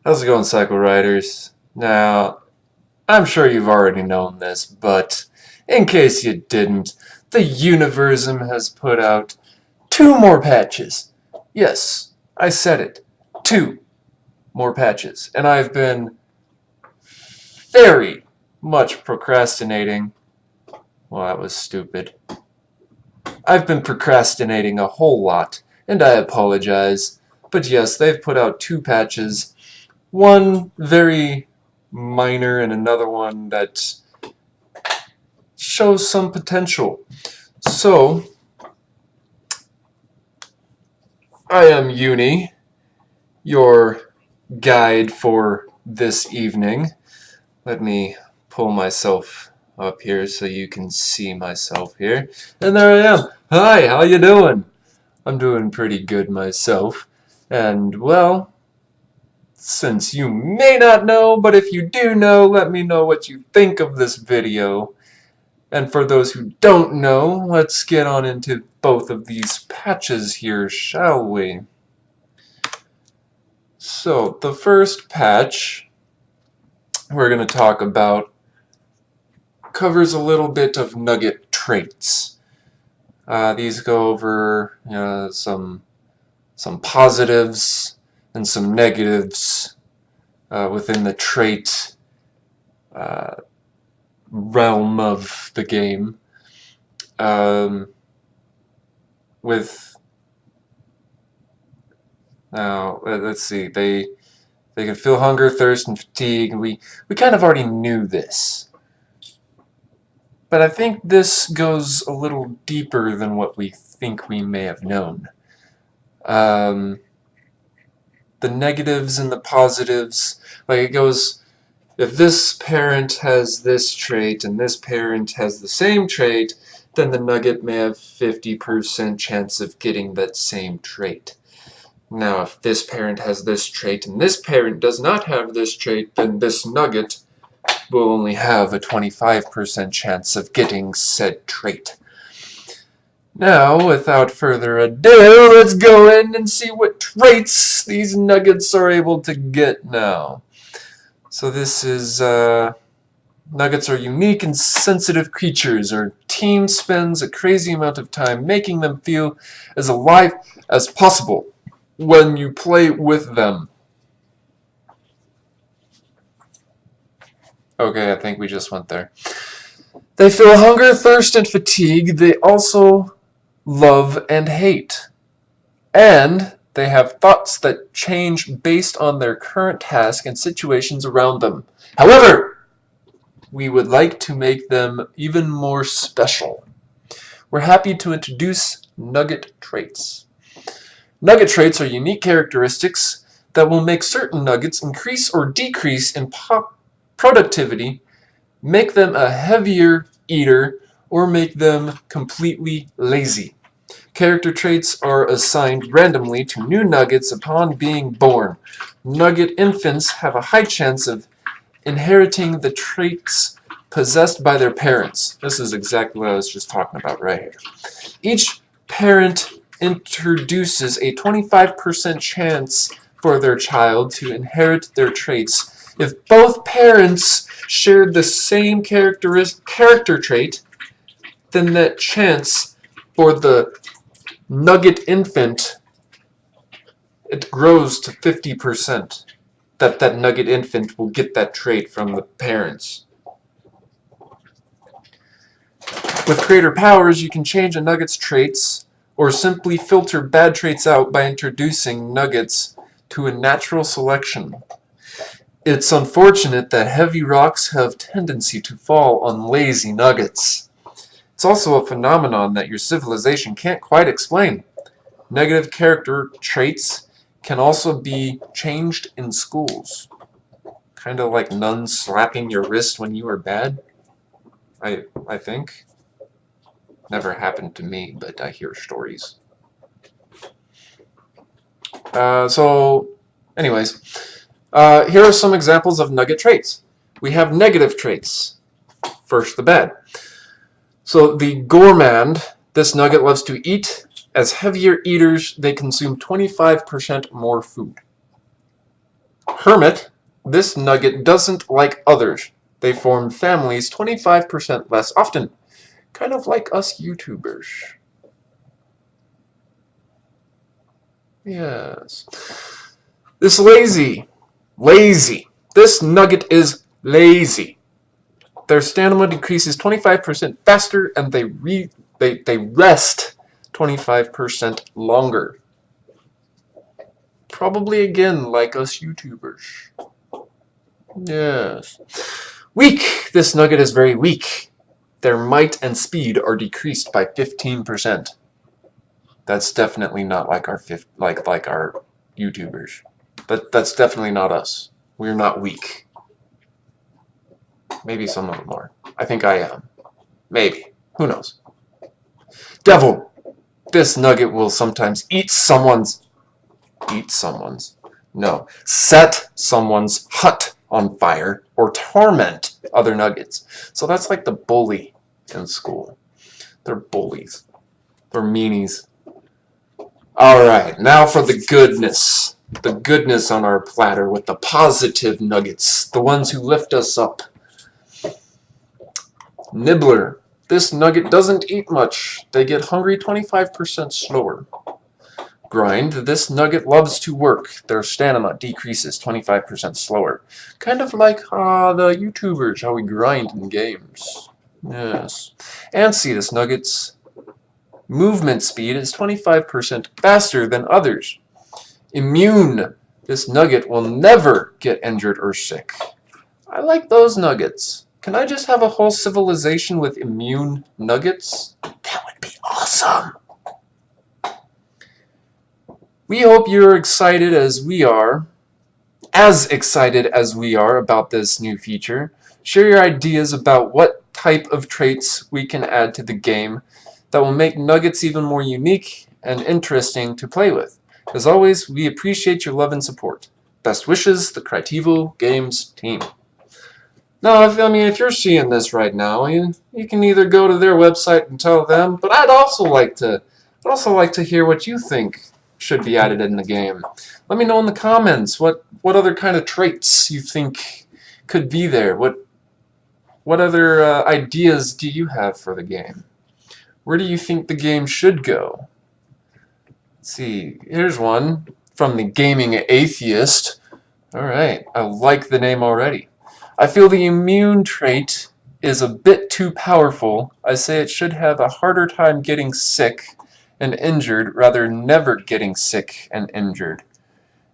How's it going, Cycle Riders? Now, I'm sure you've already known this, but in case you didn't, the Universim has put out 2 more patches. Yes, I said it. 2 more patches. And I've been very much procrastinating. Well, that was stupid. I've been procrastinating a whole lot, and I apologize. But yes, they've put out 2 patches. One very minor and another one that shows some potential. So, I am Uni, your guide for this evening. Let me pull myself up here so you can see myself here. And there I am. Hi, how you doing? I'm doing pretty good myself. And, well, since you may not know, but if you do know, let me know what you think of this video. And for those who don't know, let's get on into both of these patches here, shall we? So, the first patch we're going to talk about covers a little bit of Nugget Traits. These go over some positives and some negatives within the trait realm of the game. Let's see, they can feel hunger, thirst, and fatigue. We kind of already knew this. But I think this goes a little deeper than what we think we may have known. The negatives and the positives, like it goes, if this parent has this trait and this parent has the same trait, then the nugget may have 50% chance of getting that same trait. Now, if this parent has this trait and this parent does not have this trait, then this nugget will only have a 25% chance of getting said trait. Now, without further ado, let's go in and see what traits these nuggets are able to get now. So this is, nuggets are unique and sensitive creatures. Our team spends a crazy amount of time making them feel as alive as possible when you play with them. Okay, I think we just went there. They feel hunger, thirst, and fatigue. They also love and hate. And they have thoughts that change based on their current task and situations around them. However, we would like to make them even more special. We're happy to introduce Nugget Traits. Nugget Traits are unique characteristics that will make certain nuggets increase or decrease in productivity, make them a heavier eater, or make them completely lazy. Character traits are assigned randomly to new nuggets upon being born. Nugget infants have a high chance of inheriting the traits possessed by their parents. This is exactly what I was just talking about right here. Each parent introduces a 25% chance for their child to inherit their traits. If both parents shared the same character trait, then that chance for the nugget infant, it grows to 50%. That nugget infant will get that trait from the parents. With creator powers, you can change a nugget's traits or simply filter bad traits out by introducing nuggets to a natural selection. It's unfortunate that heavy rocks have tendency to fall on lazy nuggets. It's also a phenomenon that your civilization can't quite explain. Negative character traits can also be changed in schools. Kind of like nuns slapping your wrist when you are bad, I think. Never happened to me, but I hear stories. Anyways, here are some examples of nugget traits. We have negative traits. First, the bad. So the gourmand, this nugget loves to eat. As heavier eaters, they consume 25% more food. Hermit, this nugget doesn't like others. They form families 25% less often. Kind of like us YouTubers. Yes. This lazy. This nugget is lazy. Their stamina decreases 25% faster, and they rest 25% longer. Probably again like us YouTubers. Yes. Weak. This nugget is very weak. Their might and speed are decreased by 15%. That's definitely not like our like our YouTubers. That's definitely not us. We're not weak. Maybe some of them are. I think I am. Maybe. Who knows? Devil. This nugget will sometimes set someone's hut on fire or torment other nuggets. So that's like the bully in school. They're bullies. They're meanies. Alright, now for the goodness. The goodness on our platter with the positive nuggets. The ones who lift us up. Nibbler. This nugget doesn't eat much. They get hungry 25% slower. Grind. This nugget loves to work. Their stamina decreases 25% slower. Kind of like the YouTubers, how we grind in games. Yes. Antsy. This nugget's movement speed is 25% faster than others. Immune. This nugget will never get injured or sick. I like those nuggets. Can I just have a whole civilization with immune nuggets? That would be awesome. We hope you're excited as we are about this new feature. Share your ideas about what type of traits we can add to the game that will make nuggets even more unique and interesting to play with. As always, we appreciate your love and support. Best wishes, the Critivo Games team. Now, if you're seeing this right now, you can either go to their website and tell them, but I'd also like to hear what you think should be added in the game. Let me know in the comments what other kind of traits you think could be there. What other ideas do you have for the game? Where do you think the game should go? Let's see, here's one from the Gaming Atheist. Alright, I like the name already. I feel the immune trait is a bit too powerful. I say it should have a harder time getting sick and injured rather than never getting sick and injured.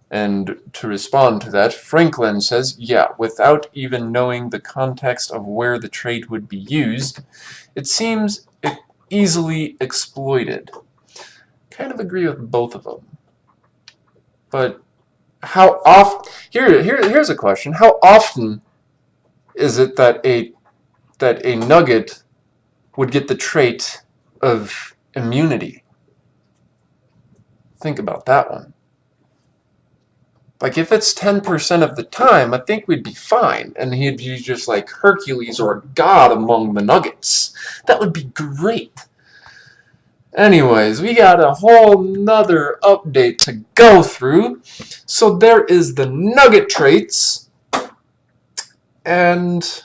And to respond to that, Franklin says, yeah, without even knowing the context of where the trait would be used, it seems easily exploited. Kind of agree with both of them. But how often... Here's a question. How often is it that a nugget would get the trait of immunity? Think about that one. Like, if it's 10% of the time, I think we'd be fine, and he'd be just like Hercules or a god among the nuggets. That would be great. Anyways, we got a whole nother update to go through. So there is the Nugget Traits, and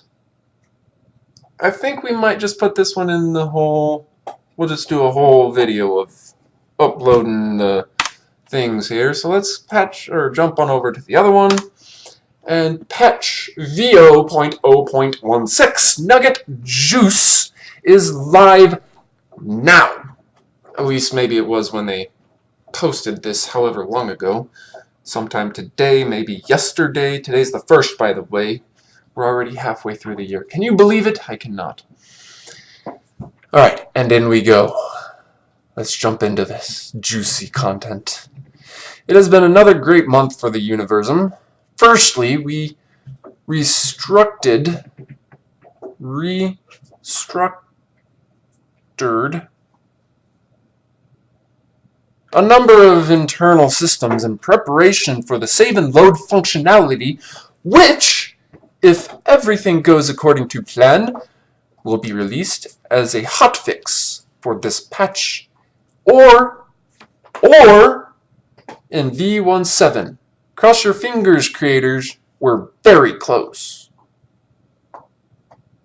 I think we might just put this one in the whole... We'll just do a whole video of uploading the things here. So let's jump on over to the other one. And Patch V0.0.16 Nugget Juice is live now. At least maybe it was when they posted this however long ago. Sometime today, maybe yesterday. Today's the 1st, by the way. We're already halfway through the year. Can you believe it? I cannot. Alright, and in we go. Let's jump into this juicy content. It has been another great month for the Universim. Firstly, we restructured a number of internal systems in preparation for the save and load functionality, which, if everything goes according to plan, will be released as a hotfix for this patch, or in V17. Cross your fingers, creators. We're very close.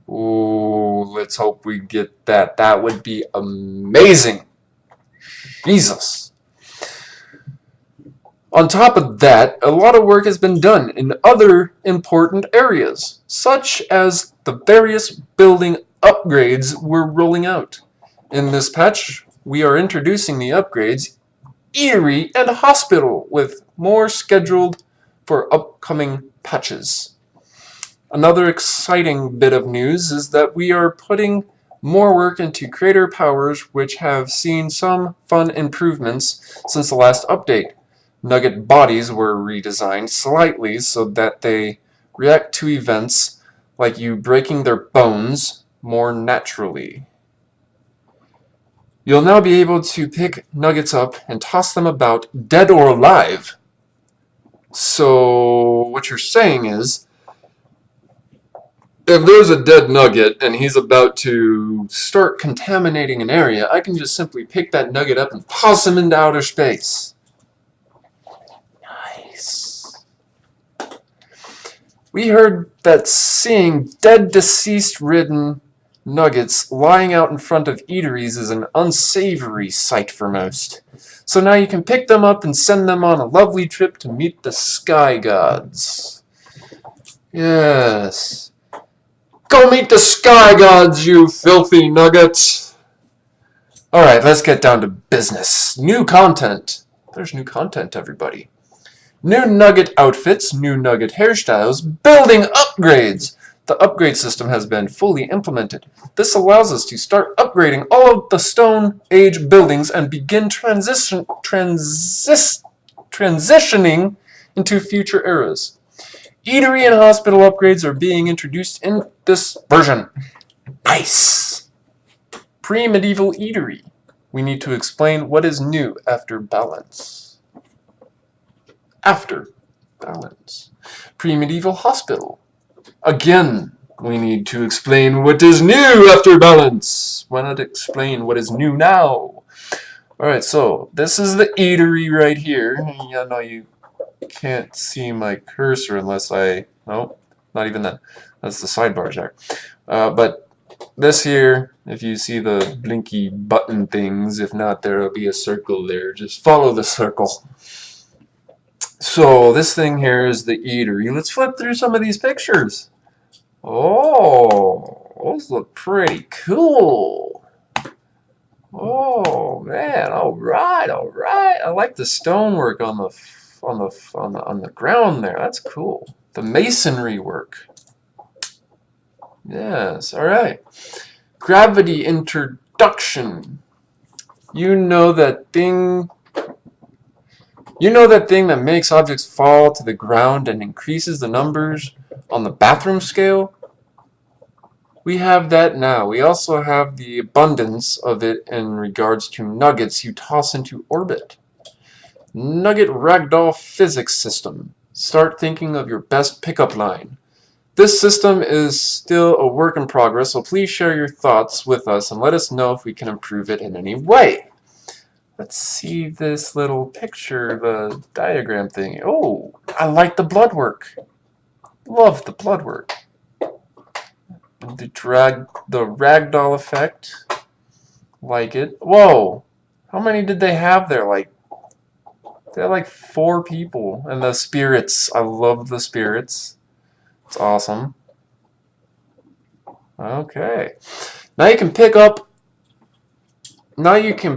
Ooh, let's hope we get that. That would be amazing. Jesus. On top of that, a lot of work has been done in other important areas, such as the various building upgrades we're rolling out. In this patch, we are introducing the upgrades Eatery and Hospital, with more scheduled for upcoming patches. Another exciting bit of news is that we are putting more work into creator powers, which have seen some fun improvements since the last update. Nugget bodies were redesigned slightly so that they react to events like you breaking their bones more naturally. You'll now be able to pick nuggets up and toss them about, dead or alive. So what you're saying is, if there's a dead nugget and he's about to start contaminating an area, I can just simply pick that nugget up and toss him into outer space. Nice. We heard that seeing dead, deceased-ridden nuggets lying out in front of eateries is an unsavory sight for most. So now you can pick them up and send them on a lovely trip to meet the sky gods. Yes. Go meet the sky gods, you filthy nuggets! Alright, let's get down to business. New content. There's new content, everybody. New nugget outfits, new nugget hairstyles, building upgrades! The upgrade system has been fully implemented. This allows us to start upgrading all of the Stone Age buildings and begin transitioning into future eras. Eatery and hospital upgrades are being introduced in this version. Nice! Pre-medieval eatery. We need to explain what is new after balance. After balance. Pre-medieval hospital. Again, we need to explain what is new after balance. Why not explain what is new now? Alright, so this is the eatery right here. Yeah, no, you can't see my cursor unless I... Nope, not even that. That's the sidebars there. But this here, if you see the blinky button things, if not, there will be a circle there. Just follow the circle. So this thing here is the eatery. Let's flip through some of these pictures. Oh, those look pretty cool. Oh man, all right. I like the stonework on the ground there. That's cool. The masonry work. Yes, all right. Gravity introduction. You know that thing that makes objects fall to the ground and increases the numbers on the bathroom scale? We have that now. We also have the abundance of it in regards to nuggets you toss into orbit. Nugget Ragdoll Physics System. Start thinking of your best pickup line. This system is still a work in progress, so please share your thoughts with us and let us know if we can improve it in any way. Let's see this little picture, the diagram thing. Oh, I like the blood work. Love the blood work. The ragdoll effect. Like it. Whoa! How many did they have there? They had like 4 people. And the spirits. I love the spirits. It's awesome. Okay. Now you can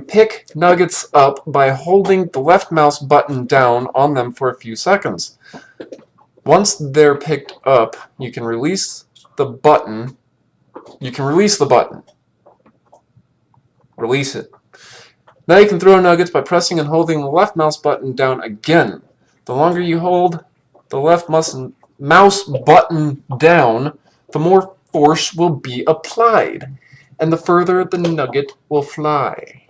pick nuggets up by holding the left mouse button down on them for a few seconds. Once they're picked up, you can release the button. Release it. Now you can throw nuggets by pressing and holding the left mouse button down again. The longer you hold the left mouse button down, the more force will be applied, and the further the nugget will fly.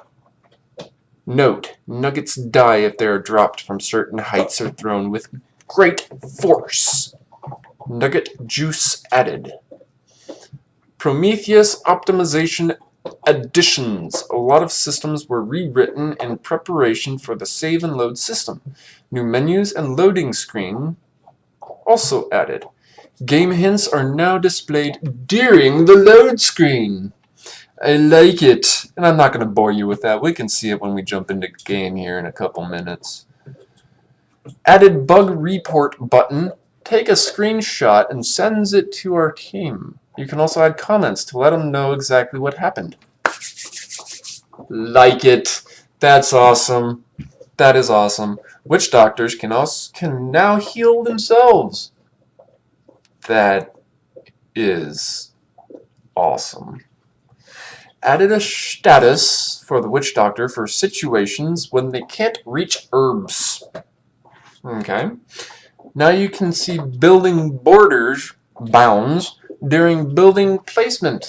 Note, nuggets die if they are dropped from certain heights or thrown with great force. Nugget Juice added. Prometheus optimization additions. A lot of systems were rewritten in preparation for the save and load system. New menus and loading screen also added. Game hints are now displayed during the load screen. I like it. And I'm not going to bore you with that. We can see it when we jump into game here in a couple minutes. Added bug report button. Take a screenshot and sends it to our team. You can also add comments to let them know exactly what happened. Like it. That's awesome. That is awesome. Witch doctors can now heal themselves. That is awesome. Added a status for the witch doctor for situations when they can't reach herbs. Okay. Now you can see building bounds during building placement.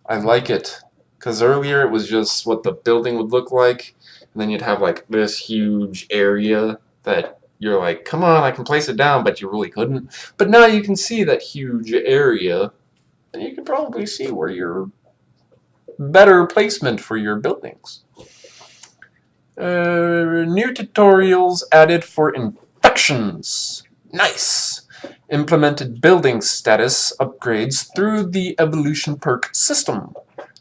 I like it. Because earlier it was just what the building would look like. And then you'd have like this huge area that you're like, come on, I can place it down, but you really couldn't. But now you can see that huge area. And you can probably see where your better placement for your buildings. New tutorials added for infections. Nice! Implemented building status upgrades through the evolution perk system.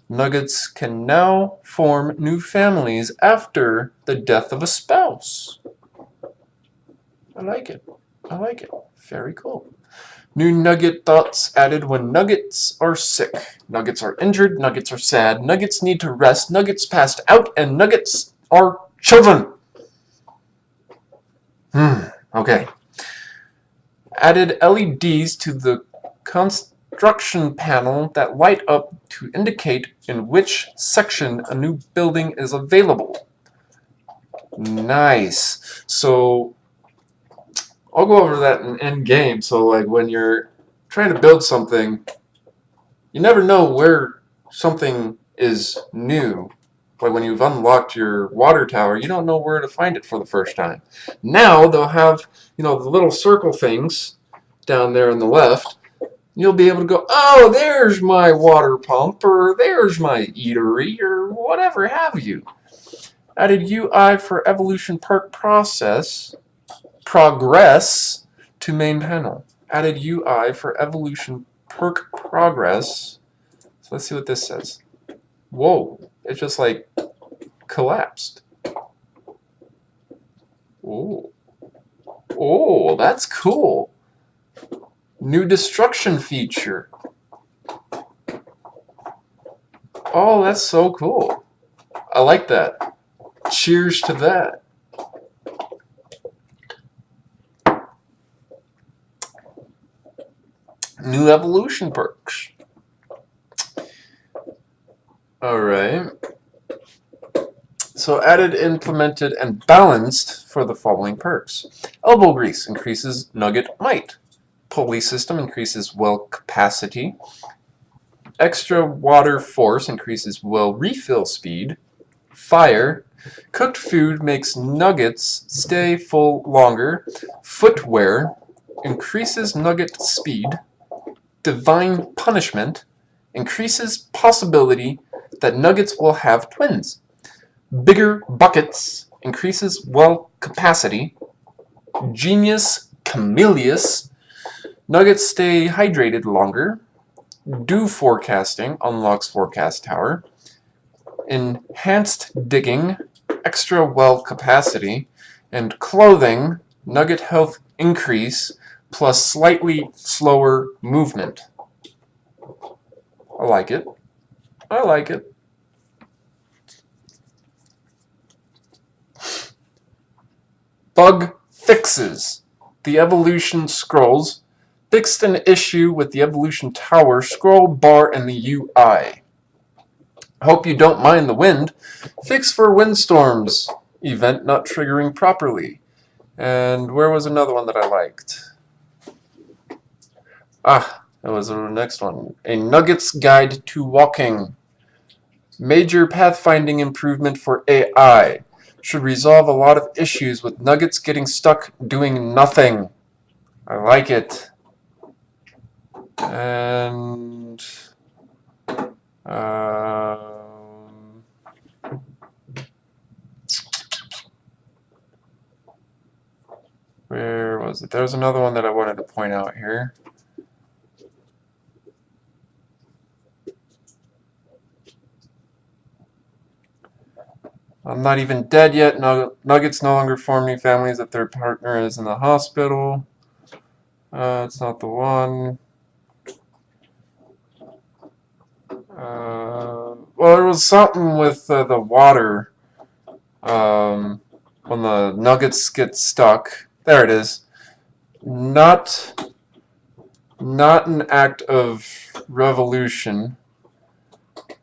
Nuggets can now form new families after the death of a spouse. I like it. I like it. Very cool. New nugget thoughts added when nuggets are sick. Nuggets are injured, nuggets are sad, nuggets need to rest, nuggets passed out, and nuggets are children. Okay. Added LEDs to the construction panel that light up to indicate in which section a new building is available. Nice. So I'll go over that in end game. So like when you're trying to build something, you never know where something is new. Like when you've unlocked your water tower, you don't know where to find it for the first time. Now they'll have, the little circle things down there on the left. You'll be able to go, oh, there's my water pump, or there's my eatery, or whatever have you. Added UI for evolution perk progress to main panel. Added UI for evolution perk progress. So let's see what this says. Whoa, it just like collapsed. Oh, that's cool. New destruction feature. Oh, that's so cool. I like that. Cheers to that. New evolution perks. Alright. So added, implemented, and balanced for the following perks. Elbow grease increases nugget might. Pulley system increases well capacity. Extra water force increases well refill speed. Fire. Cooked food makes nuggets stay full longer. Footwear increases nugget speed. Divine punishment increases possibility that nuggets will have twins. Bigger buckets increases well capacity. Genius Camellius. Nuggets stay hydrated longer. Dew forecasting unlocks forecast tower. Enhanced digging, extra well capacity, and clothing, nugget health increase, plus slightly slower movement. I like it. I like it. Bug fixes. The evolution scrolls fixed an issue with the evolution tower scroll bar in the UI. Hope you don't mind the wind. Fix for windstorms. Event not triggering properly. And where was another one that I liked? That was the next one. A Nuggets Guide to Walking. Major pathfinding improvement for AI. Should resolve a lot of issues with Nuggets getting stuck doing nothing. I like it. And there's another one that I wanted to point out here. I'm not even dead yet. Nuggets no longer form new families if their partner is in the hospital. It's not the one. Well, there was something with the water. When the nuggets get stuck. There it is. Not an act of revolution.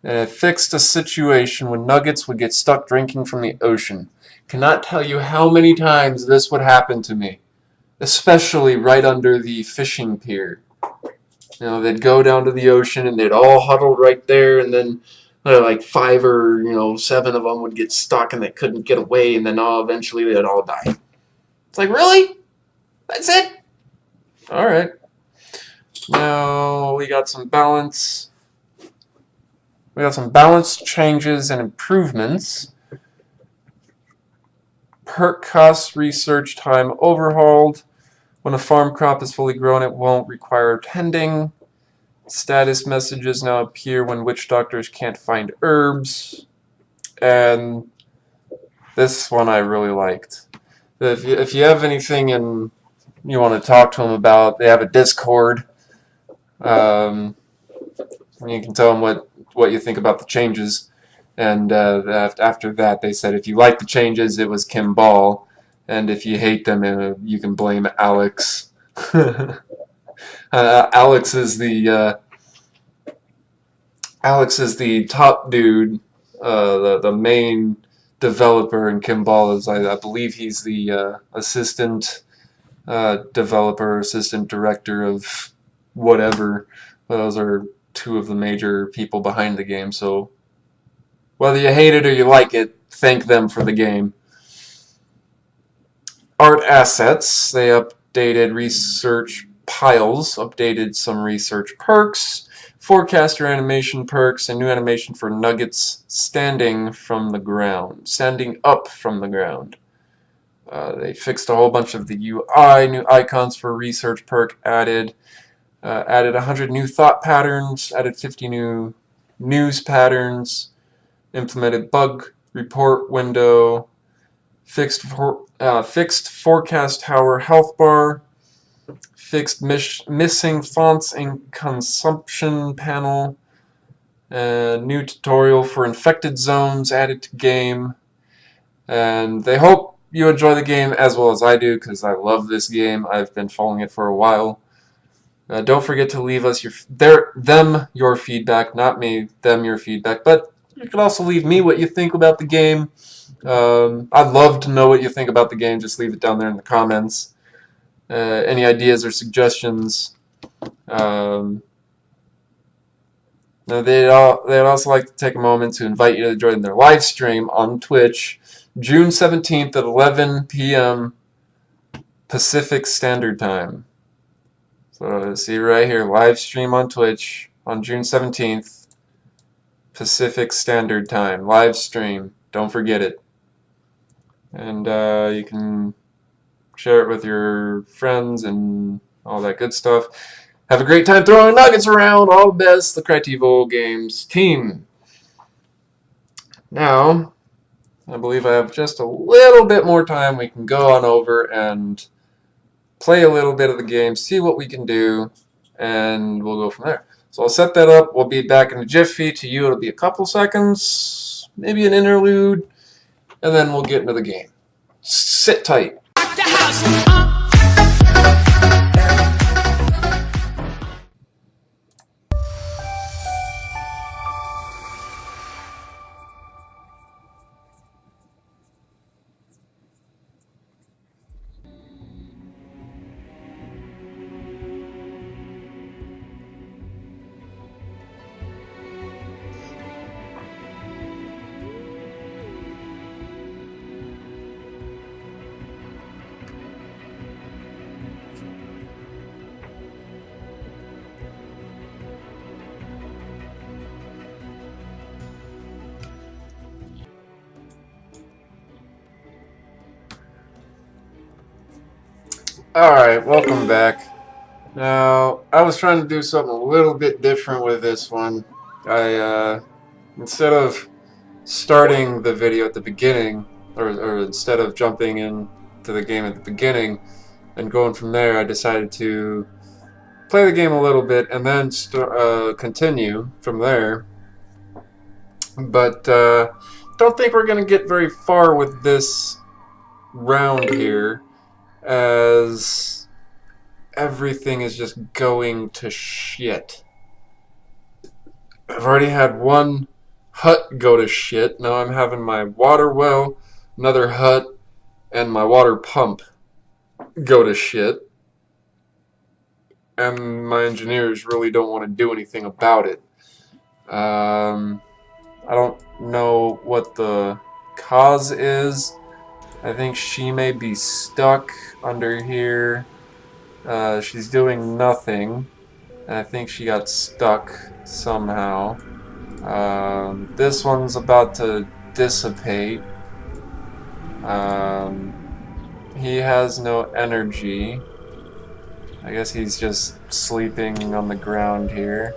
It fixed a situation when nuggets would get stuck drinking from the ocean. Cannot tell you how many times this would happen to me. Especially right under the fishing pier. You know, they'd go down to the ocean and they'd all huddle right there, and then like 5 or 7 of them would get stuck and they couldn't get away, and then eventually they'd all die. It's like, really? That's it? Alright. Now we got some balance. We got some balance changes and improvements. Perk cost research time overhauled. When a farm crop is fully grown, it won't require tending. Status messages now appear when witch doctors can't find herbs. And this one I really liked. If you have anything and you want to talk to them about, they have a Discord. You can tell them what you think about the changes. And after that, they said if you like the changes, it was Kim Ball. And if you hate them, you can blame Alex. Alex is the top dude, the main developer, and Kim Ball is, I believe, he's the assistant developer, assistant director of whatever. Those are 2 of the major people behind the game. So whether you hate it or you like it, thank them for the game. Art assets, they updated research piles, updated some research perks, forecaster animation perks, and new animation for nuggets standing up from the ground. They fixed a whole bunch of the UI, new icons for research perk added, added 100 new thought patterns, added 50 new news patterns, implemented bug report window, fixed forecast tower health bar, fixed missing fonts and consumption panel, new tutorial for infected zones added to game, and they hope you enjoy the game as well as I do, because I love this game. I've been following it for a while. Don't forget to leave us your feedback, not me, them your feedback, but you can also leave me what you think about the game. I'd love to know what you think about the game. Just leave it down there in the comments. Any ideas or suggestions. They'd also like to take a moment to invite you to join their live stream on Twitch, June 17th at 11 p.m. Pacific Standard Time. So see right here, live stream on Twitch on June 17th, Pacific Standard Time. Live stream. Don't forget it. And you can share it with your friends and all that good stuff. Have a great time throwing nuggets around. All the best, the Crytivo Games team. Now, I believe I have just a little bit more time. We can go on over and play a little bit of the game, see what we can do, and we'll go from there. So I'll set that up. We'll be back in a jiffy. To you, it'll be a couple seconds, maybe an interlude, and then we'll get into the game. Sit tight. Alright, welcome back. Now, I was trying to do something a little bit different with this one. Instead of starting the video at the beginning, or instead of jumping into the game at the beginning and going from there, I decided to play the game a little bit and then continue from there. But don't think we're going to get very far with this round here, as everything is just going to shit. I've already had one hut go to shit. Now I'm having my water well, another hut, and my water pump go to shit. And my engineers really don't want to do anything about it. I don't know what the cause is. I think she may be stuck under here. She's doing nothing. And I think she got stuck somehow. This one's about to dissipate. He has no energy. I guess he's just sleeping on the ground here.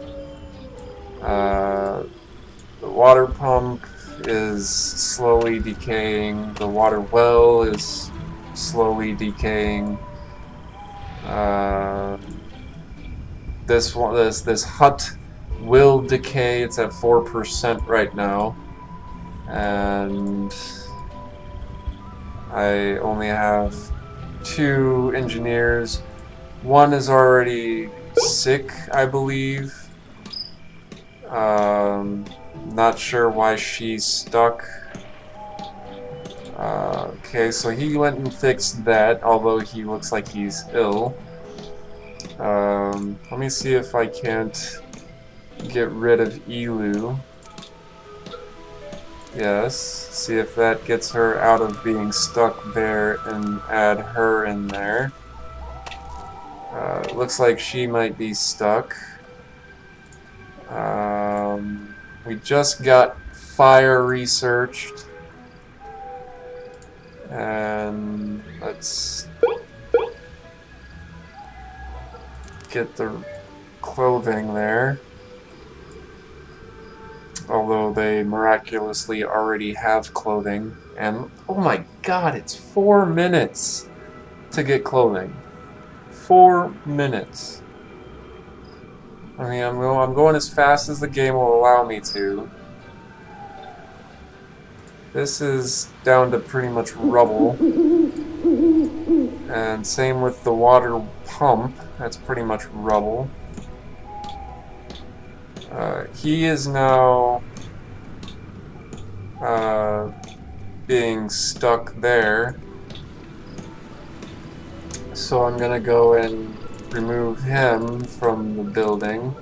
The water pump is slowly decaying. The water well is slowly decaying. This hut will decay. It's at 4% right now, and I only have 2 engineers. One is already sick, I believe. Not sure why she's stuck. Okay, so he went and fixed that, although he looks like he's ill. Let me see if I can't get rid of Elu. Yes, see if that gets her out of being stuck there and add her in there. Looks like she might be stuck. We just got fire researched. And let's get the clothing there. Although they miraculously already have clothing. And oh my god, it's 4 minutes to get clothing. 4 minutes. I mean, I'm going as fast as the game will allow me to. This is down to pretty much rubble. And same with the water pump. That's pretty much rubble. He is now being stuck there. So I'm gonna go and remove him from the building.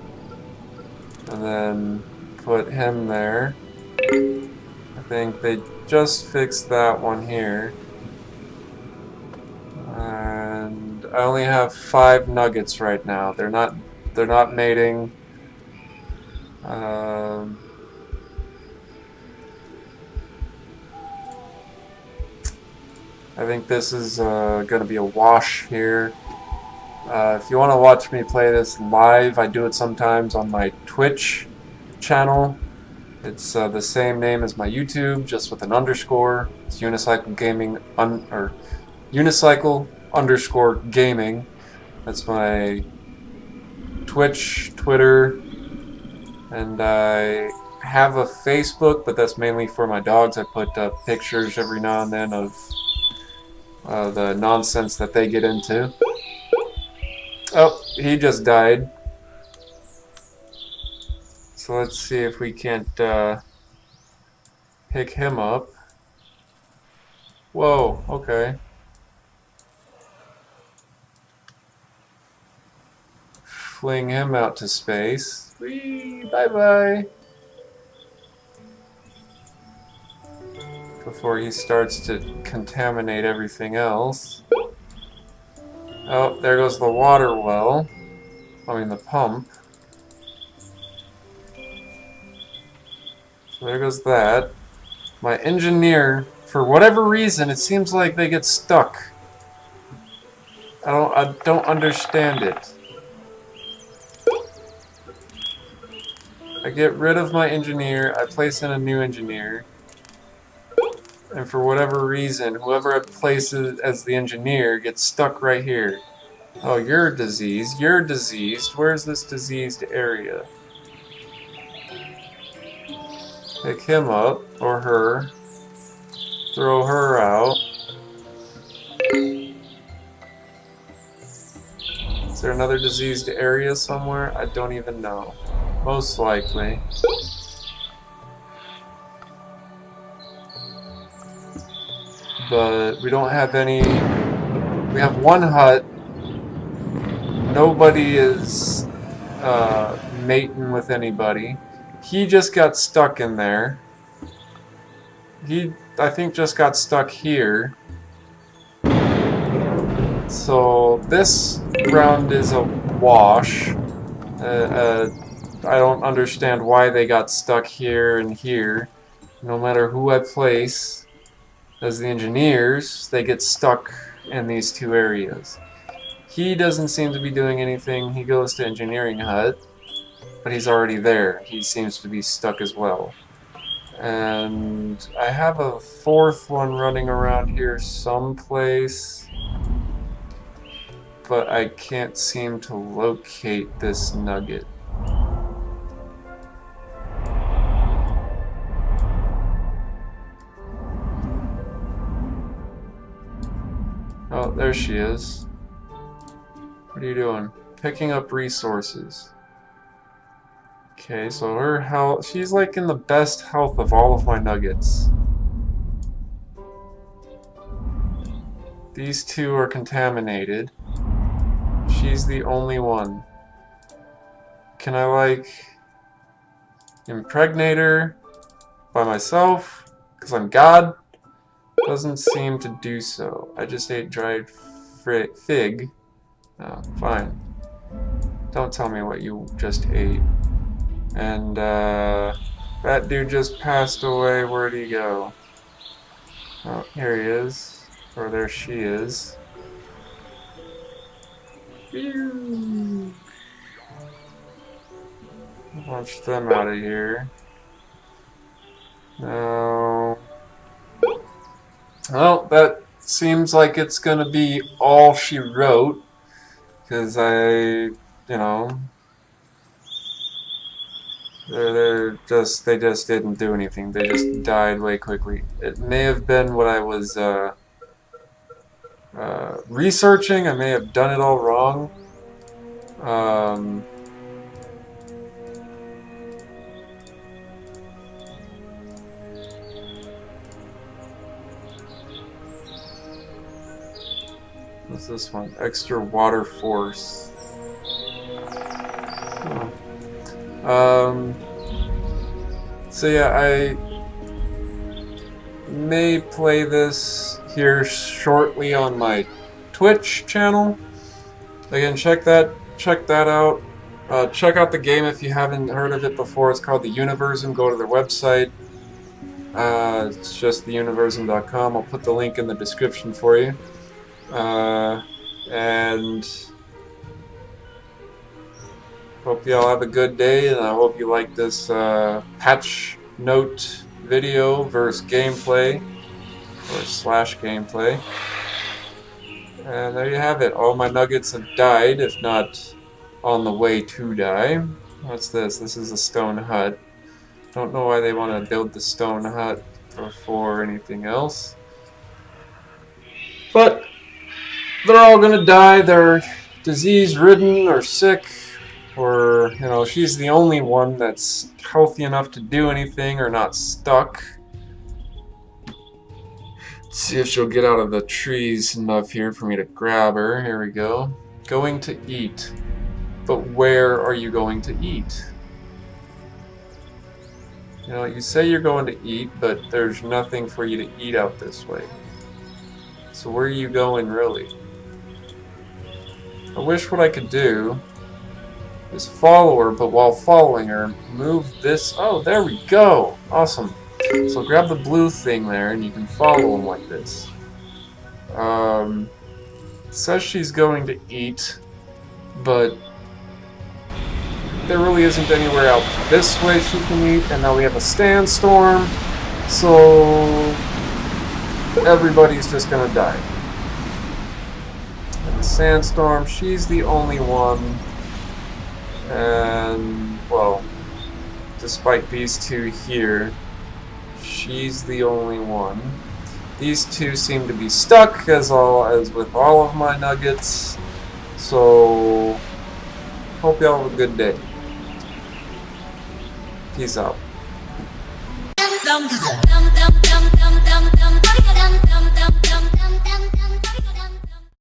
And then put him there. I think they just fixed that one here. And I only have 5 nuggets right now. They're not mating. I think this is gonna be a wash here. If you want to watch me play this live, I do it sometimes on my Twitch channel. It's the same name as my YouTube, just with an underscore. It's Unicycle Gaming or Unicycle underscore Gaming. That's my Twitch, Twitter, and I have a Facebook, but that's mainly for my dogs. I put pictures every now and then of the nonsense that they get into. Oh, he just died. So let's see if we can't pick him up. Whoa, okay. Fling him out to space. Whee, bye-bye. Before he starts to contaminate everything else. Oh, there goes the water well. I mean the pump. So there goes that. My engineer, for whatever reason, it seems like they get stuck. I don't understand it. I get rid of my engineer, I place in a new engineer, and for whatever reason, whoever I place as the engineer gets stuck right here. Oh, you're diseased. You're diseased. Where's this diseased area? Pick him up, or her. Throw her out. Is there another diseased area somewhere? I don't even know. Most likely. But we don't have any... We have one hut. Nobody is mating with anybody. He just got stuck in there. He, I think, just got stuck here. So this round is a wash. I don't understand why they got stuck here and here. No matter who I place as the engineers, they get stuck in these two areas. He doesn't seem to be doing anything. He goes to engineering hut, but he's already there. He seems to be stuck as well. And I have a fourth one running around here someplace, but I can't seem to locate this nugget. Oh, there she is. What are you doing? Picking up resources. Okay, so her health, she's like in the best health of all of my nuggets. These two are contaminated. She's the only one. Can I, like, impregnate her by myself? Because I'm God? Doesn't seem to do so. I just ate dried fig. Oh, fine. Don't tell me what you just ate. And, that dude just passed away. Where'd he go? Oh, here he is. Or there she is. Launch them out of here. No. Well, that seems like it's gonna be all she wrote. Because they just didn't do anything. They just died way quickly. It may have been what I was researching. I may have done it all wrong. What's this one? Extra water force. So yeah, I may play this here shortly on my Twitch channel. Again, check that out. Check out the game if you haven't heard of it before. It's called the Universim. Go to their website. It's just theuniversum.com. I'll put the link in the description for you. And hope y'all have a good day, and I hope you like this patch note video versus gameplay, or slash gameplay. And there you have it. All my nuggets have died, if not on the way to die. What's this? This is a stone hut. Don't know why they want to build the stone hut before anything else. But they're all gonna die. They're disease-ridden or sick, or, you know, she's the only one that's healthy enough to do anything or not stuck. Let's see if she'll get out of the trees enough here for me to grab her. Here we go. Going to eat. But where are you going to eat? You know, you say you're going to eat, but there's nothing for you to eat out this way. So where are you going, really? I wish what I could do is follow her, but while following her, move this. Oh, there we go. Awesome. So grab the blue thing there, and you can follow him like this. says she's going to eat, but there really isn't anywhere out this way she can eat, and now we have a sandstorm, so everybody's just gonna die. And the sandstorm, she's the only one, and, well, despite these two here, she's the only one. These two seem to be stuck, as with all of my nuggets, so hope y'all have a good day. Peace out.